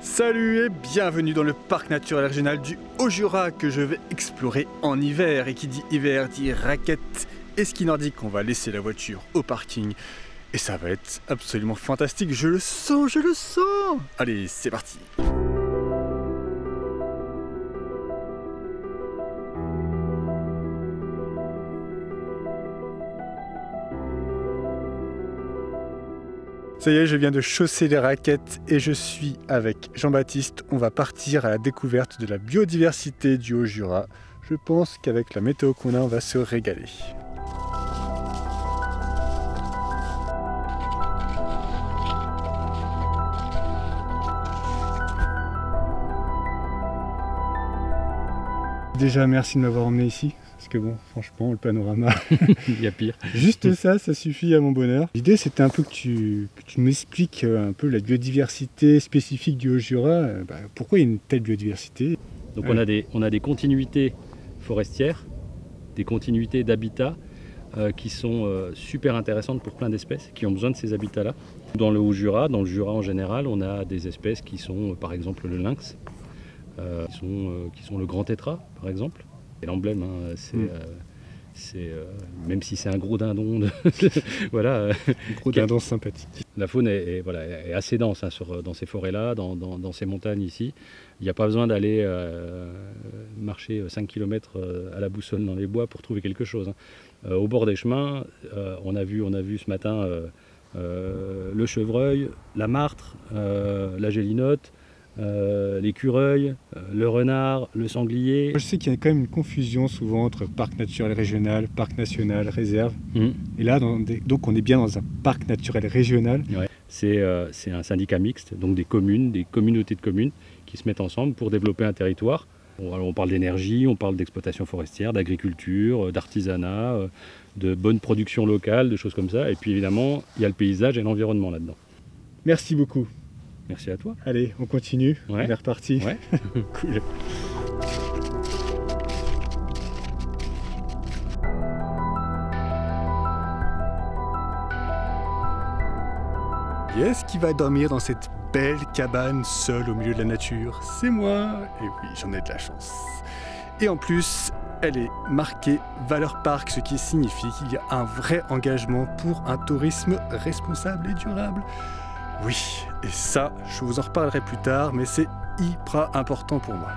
Salut et bienvenue dans le parc naturel régional du Haut-Jura que je vais explorer en hiver. Et qui dit hiver dit raquettes et ski nordique. On va laisser la voiture au parking et ça va être absolument fantastique. Je le sens, je le sens. Allez, c'est parti. Ça y est, je viens de chausser les raquettes et je suis avec Jean-Baptiste. On va partir à la découverte de la biodiversité du Haut-Jura. Je pense qu'avec la météo qu'on a, on va se régaler. Déjà, merci de m'avoir emmené ici. Parce que bon, franchement, le panorama, il y a pire. Juste ça, ça suffit à mon bonheur. L'idée, c'était un peu que tu m'expliques un peu la biodiversité spécifique du Haut-Jura. Pourquoi il y a une telle biodiversité? Donc on a des continuités forestières, des continuités d'habitats qui sont super intéressantes pour plein d'espèces qui ont besoin de ces habitats-là. Dans le Haut-Jura, dans le Jura en général, on a des espèces qui sont par exemple le lynx, qui sont le grand tétras par exemple. C'est l'emblème, hein, même si c'est un gros dindon, voilà. Un gros dindon sympathique. La faune est assez dense hein, dans ces forêts-là, dans ces montagnes ici. Il n'y a pas besoin d'aller marcher 5 km à la boussole dans les bois pour trouver quelque chose. Hein. Au bord des chemins, on a vu ce matin le chevreuil, la martre, la gélinote, l'écureuil, le renard, le sanglier. Je sais qu'il y a quand même une confusion souvent entre parc naturel régional, parc national, réserve. Et là, donc on est bien dans un parc naturel régional. Ouais. C'est un syndicat mixte, donc des communes, des communautés de communes qui se mettent ensemble pour développer un territoire. On parle d'énergie, on parle d'exploitation forestière, d'agriculture, d'artisanat, de bonne production locale, de choses comme ça. Et puis évidemment, il y a le paysage et l'environnement là-dedans. Merci beaucoup. Merci à toi. Allez, on continue. Ouais. On est reparti. Ouais. Cool. Et est-ce qui va dormir dans cette belle cabane seule au milieu de la nature? C'est moi. Et oui, j'en ai de la chance. Et en plus, elle est marquée Valeur Parc, ce qui signifie qu'il y a un vrai engagement pour un tourisme responsable et durable. Oui, et ça, je vous en reparlerai plus tard, mais c'est hyper important pour moi.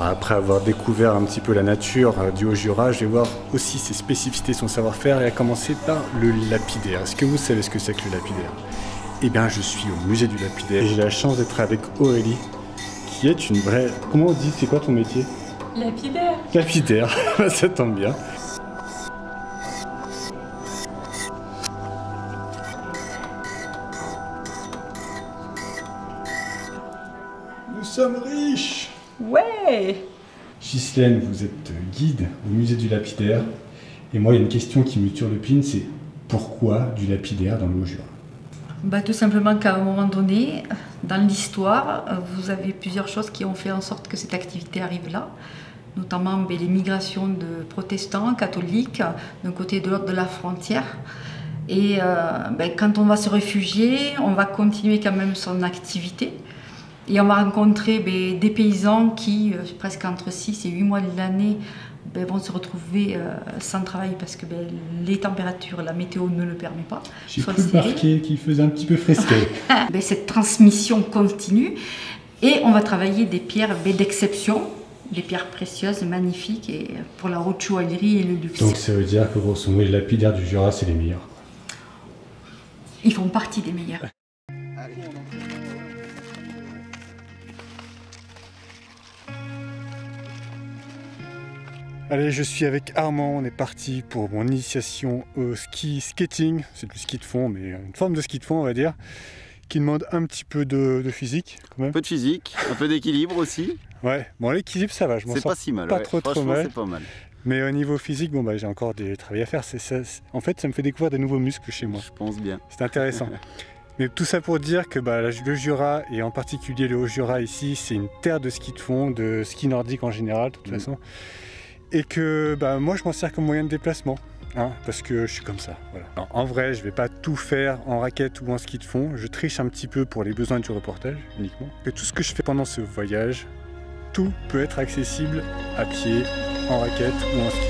Après avoir découvert un petit peu la nature du Haut-Jura, je vais voir aussi ses spécificités, son savoir-faire, et à commencer par le lapidaire. Est-ce que vous savez ce que c'est que le lapidaire? Eh bien, je suis au musée du lapidaire et j'ai la chance d'être avec Aurélie, qui est une vraie... Comment on dit? C'est quoi ton métier? Lapidaire. Lapidaire, ça tombe bien. Nous sommes riches! Ouais. Ghislaine, vous êtes guide au musée du lapidaire. Et moi, il y a une question qui me turlupine, c'est pourquoi du lapidaire dans le Haut-Jura? Tout simplement qu'à un moment donné, dans l'histoire, vous avez plusieurs choses qui ont fait en sorte que cette activité arrive là, notamment les migrations de protestants, catholiques, d'un côté et de l'autre de la frontière. Et quand on va se réfugier, on va continuer quand même son activité. Et on va rencontrer des paysans qui, presque entre 6 et 8 mois de l'année, vont se retrouver sans travail parce que les températures, la météo ne le permet pas. J'ai pu remarquer qu'il faisait un petit peu frisquet. Cette transmission continue et on va travailler des pierres d'exception, des pierres précieuses, magnifiques et pour la haute joaillerie et le luxe. Donc ça veut dire que grosso modo, les lapidaires du Jura, c'est les meilleurs. Ils font partie des meilleurs. Allez, je suis avec Armand, on est parti pour mon initiation au skating. C'est du ski de fond, mais une forme de ski de fond, on va dire, qui demande un petit peu de physique quand même. Un peu de physique, un peu d'équilibre aussi. Ouais, bon l'équilibre ça va, je m'en sors pas si mal, pas ouais. trop mal. C'est pas mal. Mais au niveau physique, bon j'ai encore des travail à faire. En fait, ça me fait découvrir des nouveaux muscles chez moi. Je pense bien. C'est intéressant. Mais tout ça pour dire que le Jura, et en particulier le Haut-Jura ici, c'est une terre de ski de fond, de ski nordique en général, de toute façon. Et que moi, je m'en sers comme moyen de déplacement, hein, parce que je suis comme ça. Voilà. Alors, en vrai, je ne vais pas tout faire en raquette ou en ski de fond. Je triche un petit peu pour les besoins du reportage, uniquement. Et tout ce que je fais pendant ce voyage, tout peut être accessible à pied, en raquette ou en ski.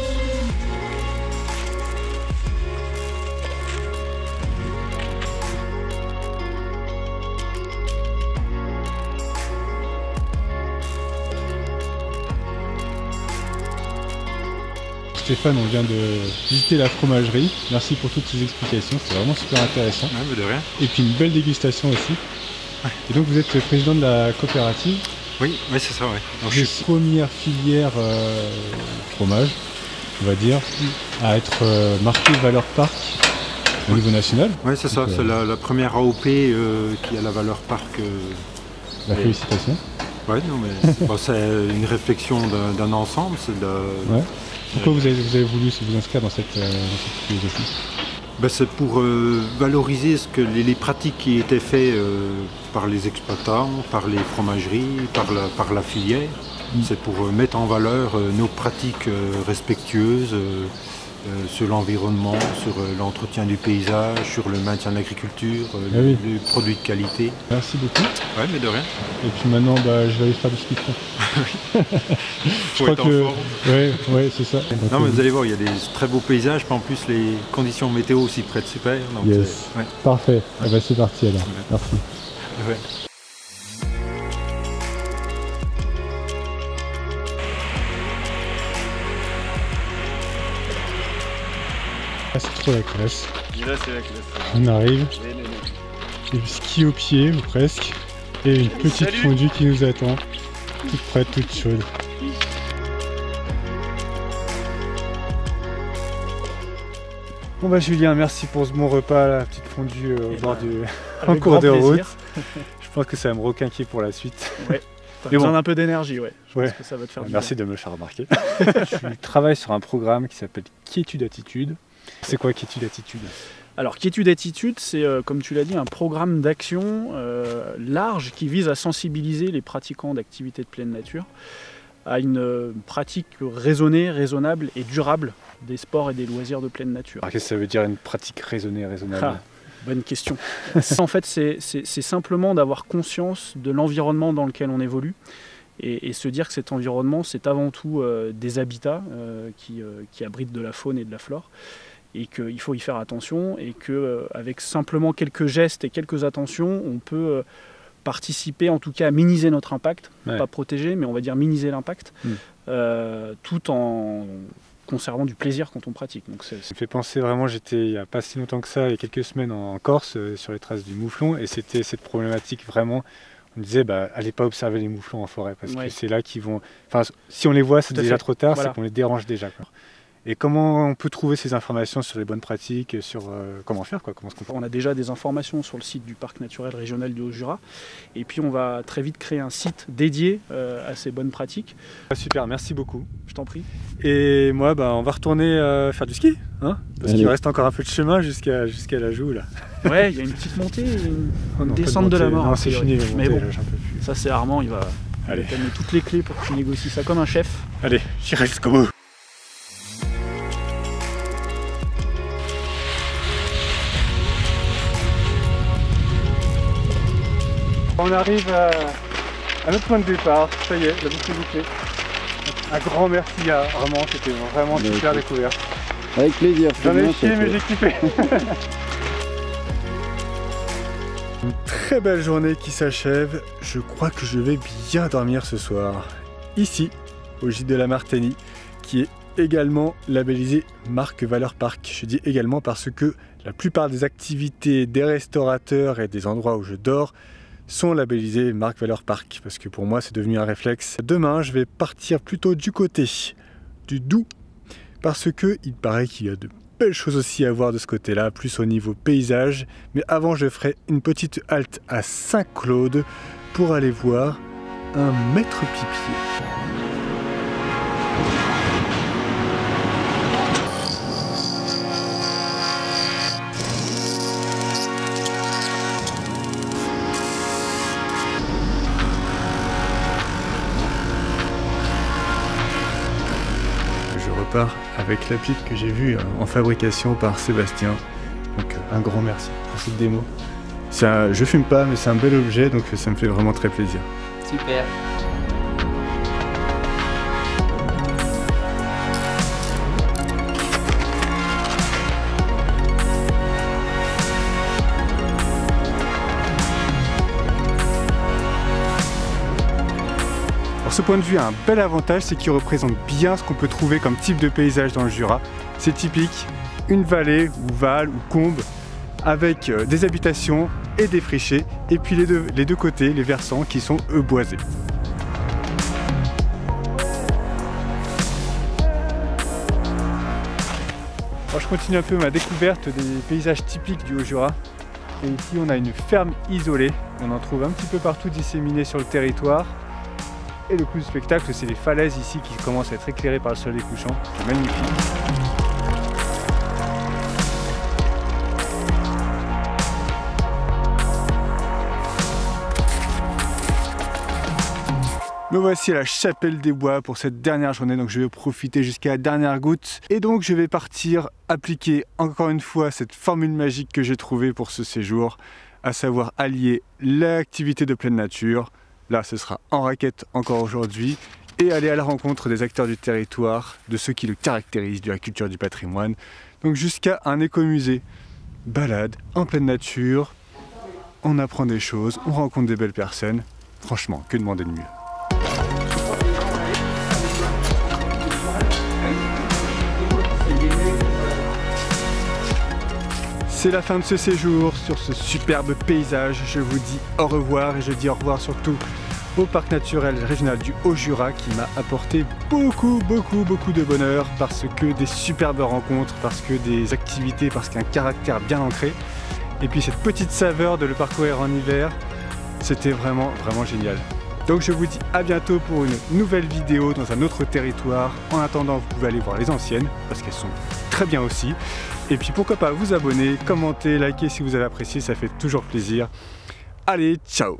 Stéphane, on vient de visiter la fromagerie. Merci pour toutes ces explications, c'était vraiment super intéressant. Ouais, mais de rien. Et puis une belle dégustation aussi. Ouais. Et donc vous êtes président de la coopérative. Oui, c'est ça, ouais. Donc les premières filières fromage, on va dire, à être marquée valeur parc au niveau national. Oui, c'est ça, c'est la première AOP qui a la valeur parc. Félicitations. Ouais, non, mais c'est une réflexion d'un ensemble. Ouais. Pourquoi vous avez voulu vous inscrire dans cette philosophie? C'est pour valoriser les pratiques qui étaient faites par les exploitants, par les fromageries, par la filière. C'est pour mettre en valeur nos pratiques respectueuses sur l'environnement, sur l'entretien du paysage, sur le maintien de l'agriculture, les produits de qualité. Merci beaucoup. Ouais, mais de rien. Et puis maintenant, je vais aller faire du ski de fond. Faut être en forme. Ouais, c'est ça. Non, mais vous allez voir, il y a des très beaux paysages, puis en plus les conditions météo aussi prêtent super. Donc yes. Parfait. C'est parti alors. Merci. Ouais. Ah, c'est trop la classe. Et là, c'est la classe. On arrive. Et le ski au pied, ou presque. Et une petite fondue qui nous attend. Toute prête, toute chaude. Bon Julien, merci pour ce bon repas, la petite fondue au bord en cours de route. Je pense que ça va me requinquer pour la suite. Ouais. T'as besoin d'un peu d'énergie, ouais. Je pense que ça va te faire du bien. Merci de me le faire remarquer. Je travaille sur un programme qui s'appelle Quiétude-Attitude. C'est quoi Quiétude-Attitude? Alors Quiétude-Attitude, c'est comme tu l'as dit, un programme d'action large qui vise à sensibiliser les pratiquants d'activités de pleine nature à une pratique raisonnée, raisonnable et durable des sports et des loisirs de pleine nature. Alors qu'est-ce que ça veut dire une pratique raisonnée, raisonnable? Bonne question. En fait, c'est simplement d'avoir conscience de l'environnement dans lequel on évolue et se dire que cet environnement, c'est avant tout des habitats qui abritent de la faune et de la flore, et qu'il faut y faire attention, et qu'avec simplement quelques gestes et quelques attentions, on peut participer en tout cas à minimiser notre impact, pas protéger, mais on va dire minimiser l'impact, tout en conservant du plaisir quand on pratique. Donc ça me fait penser vraiment, j'étais il n'y a pas si longtemps que ça, il y a quelques semaines en Corse, sur les traces du mouflon, et c'était cette problématique vraiment, on disait allez pas observer les mouflons en forêt, parce que c'est là qu'ils vont, enfin si on les voit c'est déjà trop tard, c'est qu'on les dérange déjà. Et comment on peut trouver ces informations sur les bonnes pratiques, sur comment faire, comment se comporter? On a déjà des informations sur le site du Parc naturel régional du Haut-Jura, et puis on va très vite créer un site dédié à ces bonnes pratiques. Super, merci beaucoup. Je t'en prie. Et moi, on va retourner faire du ski, hein, parce qu'il reste encore un peu de chemin jusqu'à la Joux là. Ouais, il y a une petite montée, une descente de la mort. Non, c'est fini, mais bon, j'en peux plus. Ça c'est Armand, il va te donner toutes les clés pour que tu négocies ça comme un chef. Allez, j'irai jusqu'au bout. On arrive à notre point de départ, ça y est, la boucle est bouclée. Un grand merci à Armand, c'était vraiment une super découverte. Avec plaisir. J'en ai chié mais j'ai kiffé. Une très belle journée qui s'achève, je crois que je vais bien dormir ce soir. Ici, au gîte de la Martenie, qui est également labellisé marque Valeur Parc. Je dis également parce que la plupart des activités des restaurateurs et des endroits où je dors sont labellisés marque Valeur Parc, parce que pour moi c'est devenu un réflexe. Demain je vais partir plutôt du côté du Doubs, parce que il paraît qu'il y a de belles choses aussi à voir de ce côté là, plus au niveau paysage. Mais avant je ferai une petite halte à Saint-Claude pour aller voir un maître pipier. part avec l'appli que j'ai vue en fabrication par Sébastien. Donc un grand merci pour cette démo. Je fume pas, mais c'est un bel objet, donc ça me fait vraiment très plaisir. Super. Alors ce point de vue a un bel avantage, c'est qu'il représente bien ce qu'on peut trouver comme type de paysage dans le Jura. C'est typique, une vallée ou val ou combe avec des habitations et des frichés, et puis les deux côtés, les versants qui sont eux boisés. Alors je continue un peu ma découverte des paysages typiques du Haut-Jura. Et ici on a une ferme isolée, on en trouve un petit peu partout disséminés sur le territoire. Et le coup du spectacle, c'est les falaises ici qui commencent à être éclairées par le soleil couchant. C'est magnifique. Me voici à la Chapelle des Bois pour cette dernière journée, donc je vais profiter jusqu'à la dernière goutte. Et donc je vais partir appliquer encore une fois cette formule magique que j'ai trouvée pour ce séjour, à savoir allier l'activité de pleine nature, là ce sera en raquette encore aujourd'hui, et aller à la rencontre des acteurs du territoire, de ceux qui le caractérisent, de la culture du patrimoine, donc jusqu'à un écomusée. Balade en pleine nature, on apprend des choses, on rencontre des belles personnes, franchement, que demander de mieux? C'est la fin de ce séjour sur ce superbe paysage. Je vous dis au revoir et je dis au revoir surtout au parc naturel régional du Haut-Jura qui m'a apporté beaucoup de bonheur parce que des superbes rencontres, parce que des activités, parce qu'un caractère bien ancré. Et puis cette petite saveur de le parcourir en hiver, c'était vraiment génial. Donc je vous dis à bientôt pour une nouvelle vidéo dans un autre territoire. En attendant, vous pouvez aller voir les anciennes parce qu'elles sont très bien aussi. Et puis pourquoi pas vous abonner, commenter, liker si vous avez apprécié, ça fait toujours plaisir. Allez, ciao!